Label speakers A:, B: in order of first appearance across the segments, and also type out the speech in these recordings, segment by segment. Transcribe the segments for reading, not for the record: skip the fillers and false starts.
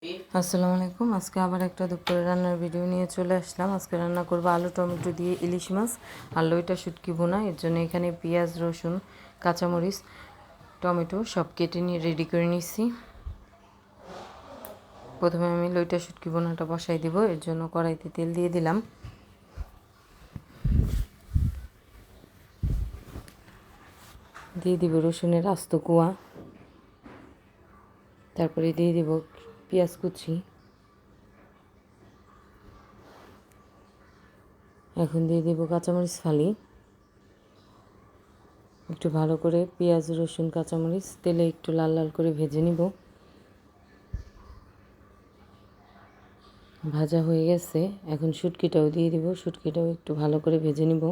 A: আসসালামু আলাইকুম। আজকে আবার একটা দুপুরে রান্নার ভিডিও নিয়ে চলে আসলাম। আজকে রান্না করবো আলু টমেটো দিয়ে ইলিশ মাছ আর লইটা শুটকি ভুনা। এর জন্য এখানে পেঁয়াজ রসুন কাঁচামরিচ টমেটো সব কেটে নিয়ে রেডি করে নিচ্ছি। প্রথমে আমি লইটা শুটকি ভুনাটা বসাই দিব। এর জন্য কড়াইতে তেল দিয়ে দিলাম। দিয়ে দিব রসুনের আস্ত কোয়া, তারপরে দিয়ে দিব পেঁয়াজ কুচি, এখন দিয়ে দেব কাঁচামরিচ ফালি। একটু ভালো করে পেঁয়াজ রসুন কাঁচামরিচ তেলে একটু লাল লাল করে ভেজে নিব। ভাজা হয়ে গেছে, এখন শুটকিটাও দিয়ে দিব। শুটকিটাও একটু ভালো করে ভেজে নিব।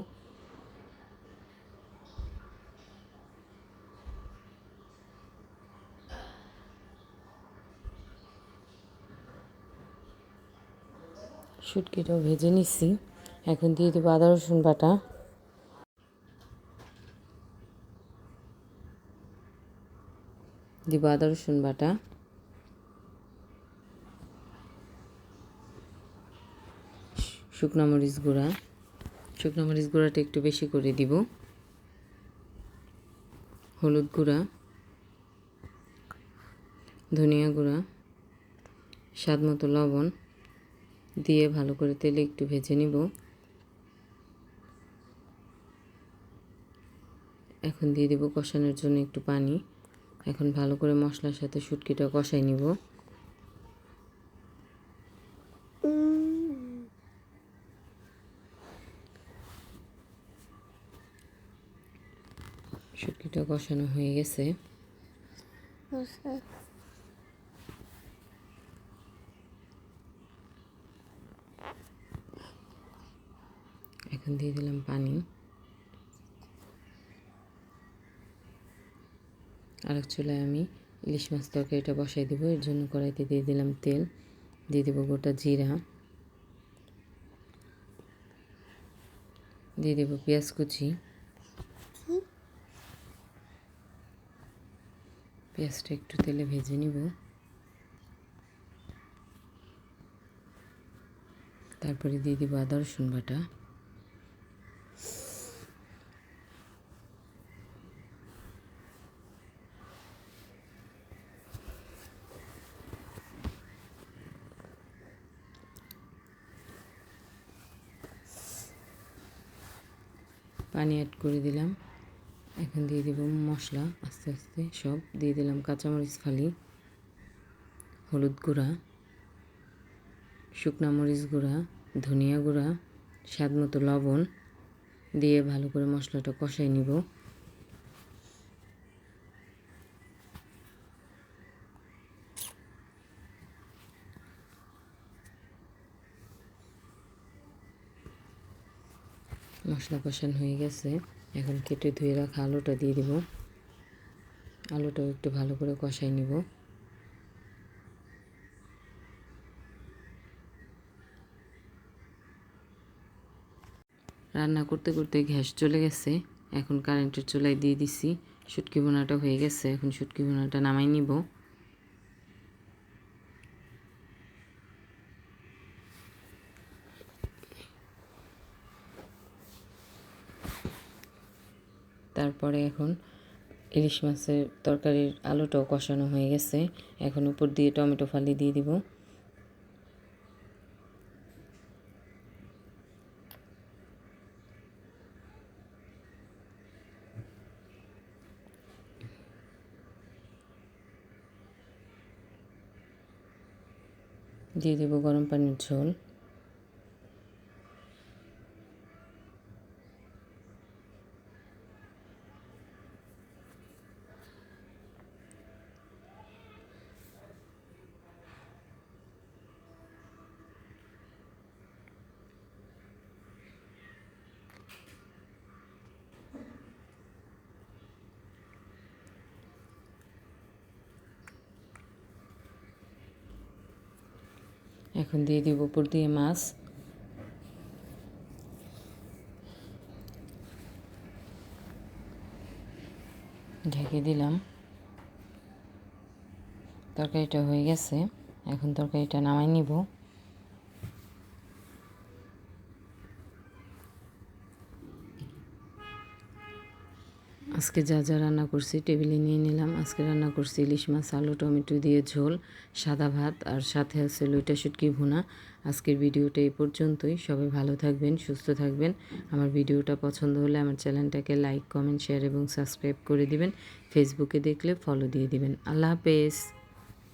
A: শুটকিটাও ভেজে নিচ্ছি। এখন দিয়ে দেবো আদা রসুন বাটা, দিব আদা রসুন বাটা, শুকনো মরিচ গুঁড়া, শুকনো মরিচ গুঁড়াটা একটু বেশি করে দিব, হলুদ গুঁড়া, ধনিয়া গুঁড়া, স্বাদ মতো লবণ দিয়ে ভালো করে তেলে একটু ভেজে নিব। এখন দিয়ে দেব কষানোর জন্য একটু পানি। এখন ভালো করে মশলার সাথে শুটকিটা কষাই নিব। শুটকিটা কষানো হয়ে গেছে। এখন দিয়ে দিলাম পানি। আরেক চুলায় আমি ইলিশ মাছ তরকারিটা বসাই দেবো। এর জন্য কড়াইতে দিয়ে দিলাম তেল, দিয়ে দেবো গোটা জিরা, দিয়ে দেবো পেঁয়াজ কুচি, পেঁয়াজটা একটু তেলে ভেজে নিব। তারপরে দিয়ে দিব আদা রসুন বাটা, পানি অ্যাড করে দিলাম। এখন দিয়ে দেব মশলা আস্তে আস্তে সব দিয়ে দিলাম। কাঁচামরিচ ফালি, হলুদ গুঁড়া, শুকনো মরিচ গুঁড়া, ধনিয়া গুঁড়া, স্বাদ মতো লবণ দিয়ে ভালো করে মশলাটা কষাই নিব। মশলা কষানো হয়ে গেছে, এখন কেটে ধুয়ে রাখা আলুটা দিয়ে দিব। আলুটাও একটু ভালো করে কষাই নিব। রান্না করতে করতে গ্যাস চলে গেছে, এখন কারেন্টের চুলায় দিয়ে দিছি। শুটকি ভুনাটা হয়ে গেছে, এখন শুটকি ভুনাটা নামাই নিব। তারপরে এখন ইলিশ মাছের তরকারির আলুটাও কষানো হয়ে গেছে, এখন উপর দিয়ে টমেটো ফালি দিয়ে দিব। দিয়ে দেব গরম পানির ঝোল। এখন দিয়ে দিব উপর দিয়ে মাছ। ঢেকে দিলাম। তরকারিটা হয়ে গেছে। এখন তরকারিটা নামাই নিব। আজকে যা যা রান্না করছি টেবিলে নিয়ে নিলাম। আজকে রান্না করছি ইলিশ মাছ, আলু টমেটো দিয়ে ঝোল, সাদা ভাত, আর সাথে আছে লইটা শুটকি ভুনা। আজকের ভিডিওটা এই পর্যন্তই। সবাই ভালো থাকবেন, সুস্থ থাকবেন। আমার ভিডিওটা পছন্দ হলে আমার চ্যানেলটাকে লাইক, কমেন্ট, শেয়ার এবং সাবস্ক্রাইব করে দিবেন। ফেসবুকে দেখলে ফলো দিয়ে দিবেন। আল্লাহ হাফেজ।